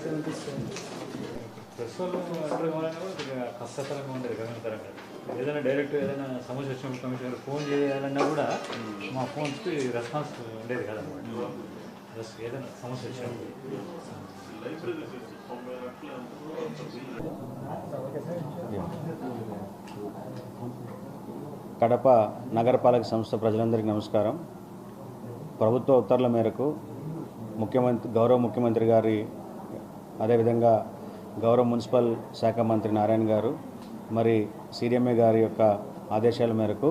Press వాళ్ళు అంటారు కూడా కొద్దిగా కష్టతరంగా ఉండేది గమనితరంగా ఏదైనా డైరెక్ట్ ఏదైనా సమస్య వచ్చినప్పుడు కమిషనర్ ఫోన్ చేయాలన్నా కూడా మా ఫోన్స్కి రెస్పాన్స్ ఉండేది కదన్నమాట. ప్లస్ ఏదైనా సమస్య వచ్చినప్పుడు కడప నగరపాలక సంస్థ ప్రజలందరికీ నమస్కారం. ప్రభుత్వ ఉత్తర్వుల మేరకు గౌరవ ముఖ్యమంత్రి గారి అదేవిధంగా గౌరవ మున్సిపల్ శాఖ మంత్రి నారాయణ గారు మరి సిడిఎంఏ గారి యొక్క ఆదేశాల మేరకు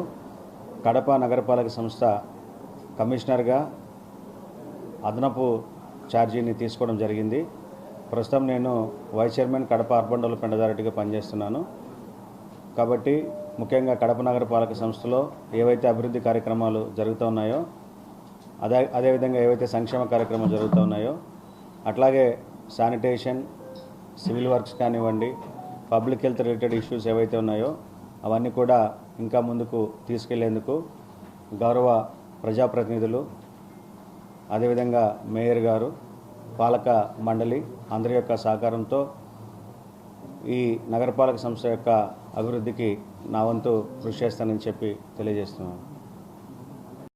కడప నగరపాలక సంస్థ కమిషనర్గా అదనపు ఛార్జీని తీసుకోవడం జరిగింది. ప్రస్తుతం నేను vice chairman Kadapa urban development అథారిటీగా పనిచేస్తున్నాను. కాబట్టి ముఖ్యంగా కడప నగరపాలక సంస్థలో ఏవైతే అభివృద్ధి కార్యక్రమాలు జరుగుతూ ఉన్నాయో అదేవిధంగా ఏవైతే సంక్షేమ కార్యక్రమాలు జరుగుతూ ఉన్నాయో అట్లాగే శానిటేషన్, సివిల్ వర్క్స్ కానివ్వండి, పబ్లిక్ హెల్త్ రిలేటెడ్ ఇష్యూస్ ఏవైతే ఉన్నాయో అవన్నీ కూడా ఇంకా ముందుకు తీసుకెళ్లేందుకు గౌరవ ప్రజాప్రతినిధులు అదేవిధంగా మేయర్ గారు, పాలక మండలి అందరి యొక్క సహకారంతో ఈ నగరపాలక సంస్థ యొక్క అభివృద్ధికి నా వంతు కృషి చేస్తానని చెప్పి తెలియజేస్తున్నాను.